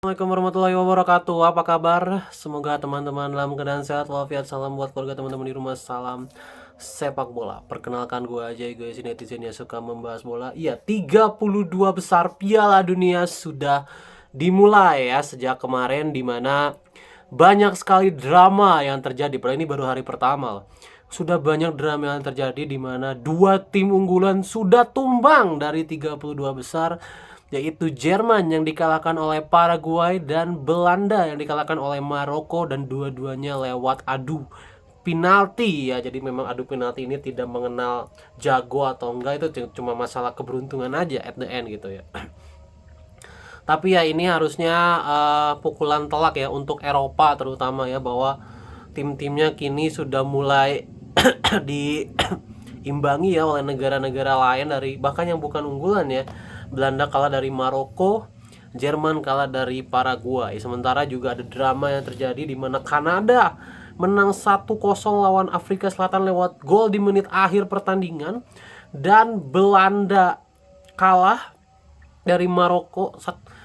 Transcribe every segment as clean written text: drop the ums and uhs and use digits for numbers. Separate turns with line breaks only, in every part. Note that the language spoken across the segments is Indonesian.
Assalamualaikum warahmatullahi wabarakatuh. Apa kabar? Semoga teman-teman dalam keadaan sehat walafiat. Salam buat keluarga teman-teman di rumah. Salam sepak bola. Perkenalkan gue aja, gue si netizen yang suka membahas bola. Iya, 32 besar Piala Dunia sudah dimulai ya sejak kemarin, dimana banyak sekali drama yang terjadi. Padahal ini baru hari pertama. Sudah banyak drama yang terjadi di mana dua tim unggulan sudah tumbang dari 32 besar, yaitu Jerman yang dikalahkan oleh Paraguay dan Belanda yang dikalahkan oleh Maroko, dan dua-duanya lewat adu penalti ya. Jadi memang adu penalti ini tidak mengenal jago atau enggak, itu cuma masalah keberuntungan aja at the end gitu ya. Tapi ya ini harusnya pukulan telak ya untuk Eropa terutama ya, bahwa tim-timnya kini sudah mulai diimbangi ya oleh negara-negara lain, dari bahkan yang bukan unggulan ya. Belanda kalah dari Maroko, Jerman kalah dari Paraguay. Sementara juga ada drama yang terjadi di mana Kanada menang 1-0 lawan Afrika Selatan lewat gol di menit akhir pertandingan, dan Belanda kalah dari Maroko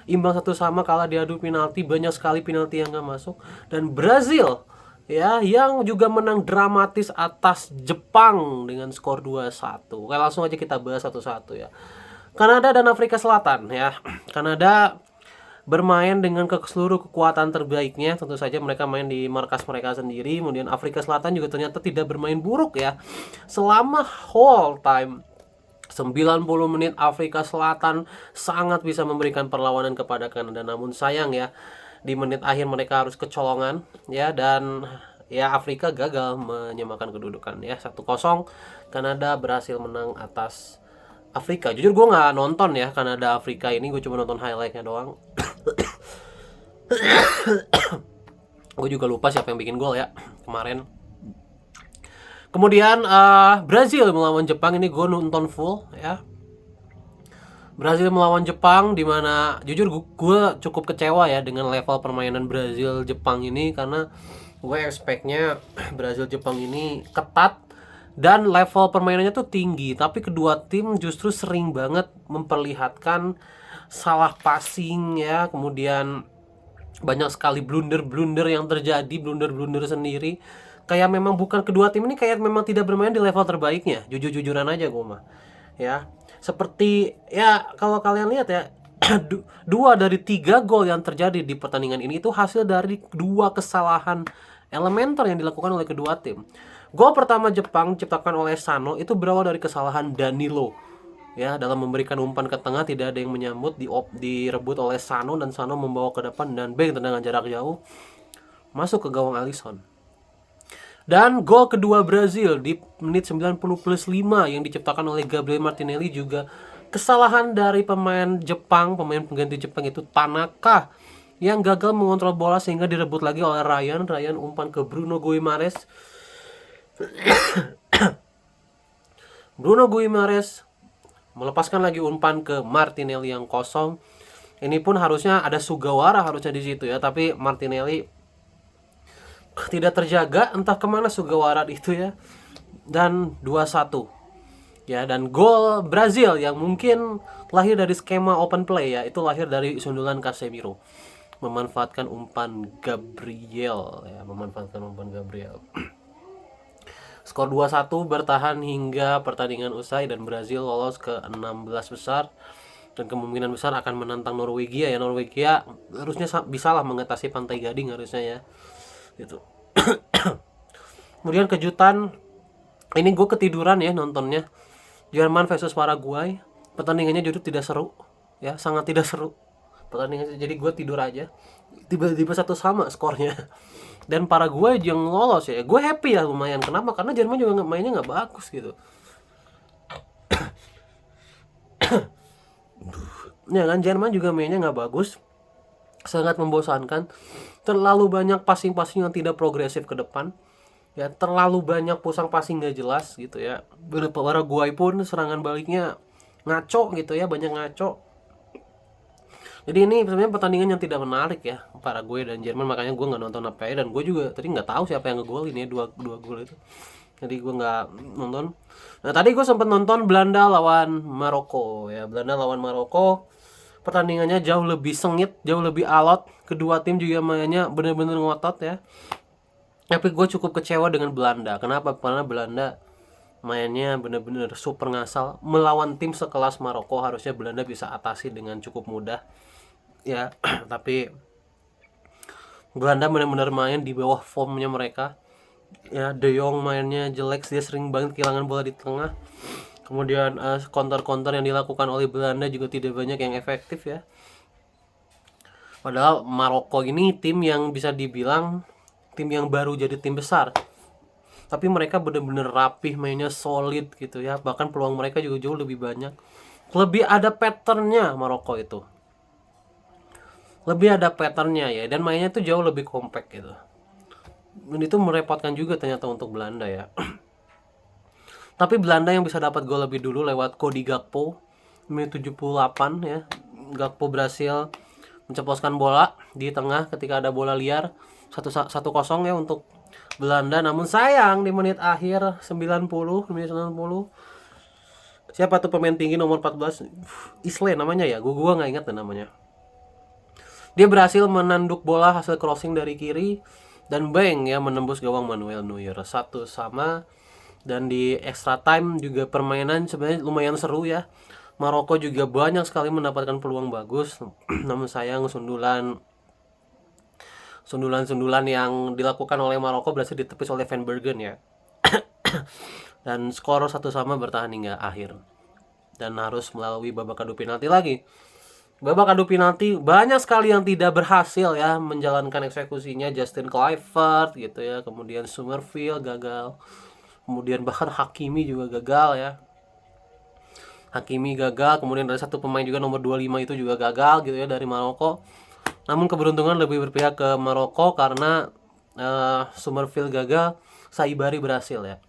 imbang 1-1, kalah di adu penalti. Banyak sekali penalti yang nggak masuk. Dan Brazil ya yang juga menang dramatis atas Jepang dengan skor 2-1. Oke, langsung aja kita bahas satu-satu ya. Kanada dan Afrika Selatan ya. Kanada bermain dengan seluruh kekuatan terbaiknya. Tentu saja mereka main di markas mereka sendiri. Kemudian Afrika Selatan juga ternyata tidak bermain buruk ya. Selama whole time 90 menit Afrika Selatan sangat bisa memberikan perlawanan kepada Kanada. Namun sayang ya, di menit akhir mereka harus kecolongan ya, dan ya Afrika gagal menyamakan kedudukan ya. 1-0 Kanada berhasil menang atas Afrika. Jujur gue nggak nonton ya Kanada Afrika ini, gue cuma nonton highlightnya doang. Gue juga lupa siapa yang bikin gol ya kemarin. Kemudian Brazil melawan Jepang, ini gue nonton full ya. Brazil melawan Jepang, dimana jujur gue cukup kecewa ya dengan level permainan Brazil Jepang ini, karena gue expectnya Brazil Jepang ini ketat dan level permainannya tuh tinggi, tapi kedua tim justru sering banget memperlihatkan salah passing ya. Kemudian banyak sekali blunder-blunder yang terjadi, blunder-blunder sendiri. Kayak memang bukan, kedua tim ini kayak memang tidak bermain di level terbaiknya. Jujur-jujuran aja gue mah ya. Seperti ya kalau kalian lihat ya, 2 dari 3 gol yang terjadi di pertandingan ini itu hasil dari 2 kesalahan elementer yang dilakukan oleh kedua tim. Gol pertama Jepang diciptakan oleh Sano itu berawal dari kesalahan Danilo ya, dalam memberikan umpan ke tengah, tidak ada yang menyambut, direbut oleh Sano, dan Sano membawa ke depan dan bang tendangan jarak jauh masuk ke gawang Alisson. Dan gol kedua Brazil di menit 90+5 yang diciptakan oleh Gabriel Martinelli juga kesalahan dari pemain Jepang, pemain pengganti Jepang itu Tanaka, yang gagal mengontrol bola sehingga direbut lagi oleh Ryan. Ryan umpan ke Bruno Guimaraes. Bruno Guimaraes melepaskan lagi umpan ke Martinelli yang kosong. Ini pun harusnya ada Sugawara harusnya di situ ya, tapi Martinelli tidak terjaga, entah kemana Sugawara itu ya. Dan 2-1 ya. Dan gol Brazil yang mungkin lahir dari skema open play ya, itu lahir dari sundulan Casemiro memanfaatkan umpan Gabriel ya, Skor 2-1 bertahan hingga pertandingan usai, dan Brazil lolos ke 16 besar dan kemungkinan besar akan menantang Norwegia ya. Norwegia harusnya bisalah mengatasi Pantai Gading harusnya ya gitu. Kemudian kejutan, ini gue ketiduran ya nontonnya, Jerman versus Paraguay. Pertandingannya justru tidak seru ya, sangat tidak seru pertandingannya. Jadi gue tidur aja, tiba-tiba 1-1 skornya. Dan Paraguay yang lolos ya, gue happy ya lumayan. Kenapa? Karena Jerman juga mainnya nggak bagus gitu. Ya kan, Jerman juga mainnya nggak bagus, sangat membosankan. Terlalu banyak passing-passing yang tidak progresif ke depan ya, terlalu banyak pusang passing nggak jelas gitu ya. Paraguay pun serangan baliknya ngaco gitu ya, banyak ngaco. Jadi ini sebenarnya pertandingan yang tidak menarik ya, Paraguay dan Jerman. Makanya gue nggak nonton apa ya, dan gue juga tadi nggak tahu siapa yang ngegolin ya, dua gol itu. Jadi gue nggak nonton. Nah tadi gue sempat nonton Belanda lawan Maroko ya. Belanda lawan Maroko pertandingannya jauh lebih sengit, jauh lebih alot. Kedua tim juga mainnya bener-bener ngotot ya. Tapi gue cukup kecewa dengan Belanda. Kenapa? Karena Belanda mainnya bener-bener super ngasal. Melawan tim sekelas Maroko harusnya Belanda bisa atasi dengan cukup mudah ya. Tapi Belanda benar-benar main di bawah formnya mereka ya. De Jong mainnya jelek, dia sering banget kehilangan bola di tengah. Kemudian counter-counter yang dilakukan oleh Belanda juga tidak banyak yang efektif ya. Padahal Maroko ini tim yang bisa dibilang tim yang baru jadi tim besar, tapi mereka benar-benar rapih, mainnya solid gitu ya. Bahkan peluang mereka juga jauh lebih banyak, lebih ada patternnya. Maroko itu lebih ada patternnya ya, dan mainnya tuh jauh lebih compact gitu. Dan itu merepotkan juga ternyata untuk Belanda ya. Tapi Belanda yang bisa dapat gol lebih dulu lewat Cody Gakpo menit 78 ya. Gakpo berhasil menceploskan bola di tengah ketika ada bola liar, 1-0 ya untuk Belanda. Namun sayang di menit akhir 90, siapa tuh pemain tinggi nomor 14? Isle namanya ya, gua nggak ingat namanya. Dia berhasil menanduk bola hasil crossing dari kiri dan bang ya, menembus gawang Manuel Neuer, 1-1. Dan di extra time juga permainan sebenarnya lumayan seru ya. Maroko juga banyak sekali mendapatkan peluang bagus. Namun sayang sundulan yang dilakukan oleh Maroko berhasil ditepis oleh Van Bergen ya. Dan skor 1-1 bertahan hingga akhir. Dan harus melalui babak adu penalti lagi. Babak adu penalti banyak sekali yang tidak berhasil ya menjalankan eksekusinya. Justin Kluivert gitu ya, kemudian Summerville gagal. Kemudian bahkan Hakimi juga gagal ya. Hakimi gagal, kemudian ada satu pemain juga nomor 25 itu juga gagal gitu ya dari Maroko. Namun keberuntungan lebih berpihak ke Maroko karena Summerville gagal, Saibari berhasil ya.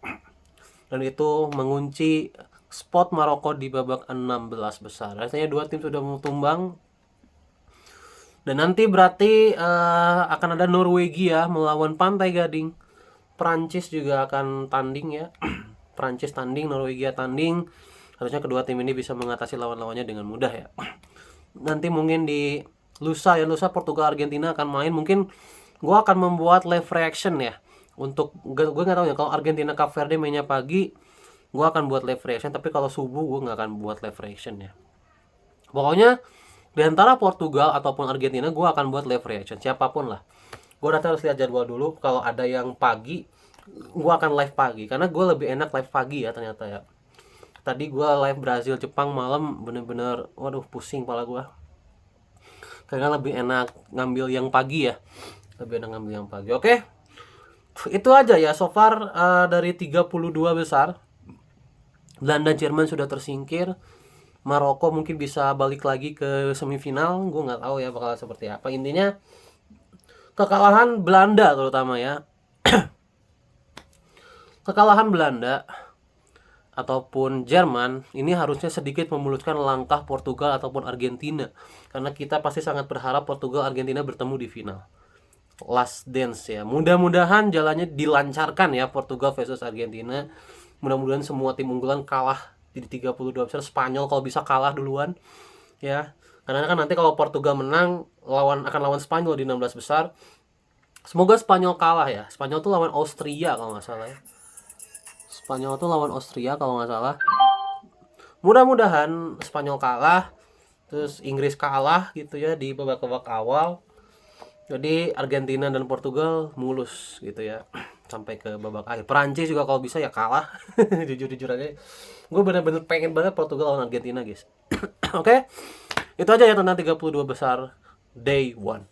Dan itu mengunci spot Maroko di babak 16 besar. Artinya dua tim sudah mau tumbang. Dan nanti berarti akan ada Norwegia melawan Pantai Gading. Prancis juga akan tanding ya. Prancis tanding, Norwegia tanding. Harusnya kedua tim ini bisa mengatasi lawan-lawannya dengan mudah ya. Nanti mungkin di lusa Portugal Argentina akan main. Mungkin gue akan membuat live reaction ya. Untuk gue nggak tahu ya, kalau Argentina Cape Verde mainnya pagi, gue akan buat live reaction. Tapi kalau subuh gue nggak akan buat live reaction ya. Pokoknya di antara Portugal ataupun Argentina gue akan buat live reaction, siapapun lah. Gue harus lihat jadwal dulu. Kalau ada yang pagi, gue akan live pagi karena gue lebih enak live pagi ya ternyata ya. Tadi gue live Brazil Jepang malam, bener-bener waduh pusing kepala gue. Karena lebih enak ngambil yang pagi ya. Lebih enak ngambil yang pagi. Oke. Itu aja ya so far dari 32 besar. Belanda Jerman sudah tersingkir. Maroko mungkin bisa balik lagi ke semifinal. Gue nggak tahu ya bakal seperti apa. Intinya kekalahan Belanda terutama ya. Kekalahan Belanda ataupun Jerman ini harusnya sedikit memuluskan langkah Portugal ataupun Argentina, karena kita pasti sangat berharap Portugal Argentina bertemu di final last dance ya. Mudah-mudahan jalannya dilancarkan ya Portugal versus Argentina. Mudah-mudahan semua tim unggulan kalah di 32 besar. Spanyol kalau bisa kalah duluan ya, karena kan nanti kalau Portugal menang akan lawan Spanyol di 16 besar. Semoga Spanyol kalah ya. Spanyol tuh lawan Austria kalau nggak salah ya. Spanyol tuh lawan Austria kalau nggak salah. Mudah-mudahan Spanyol kalah, terus Inggris kalah gitu ya di babak-babak awal. Jadi Argentina dan Portugal mulus gitu ya sampai ke babak akhir. Perancis juga kalau bisa ya kalah. Jujur aja, gue bener-bener pengen banget Portugal lawan Argentina guys. Oke, itu aja ya tentang 32 besar day 1.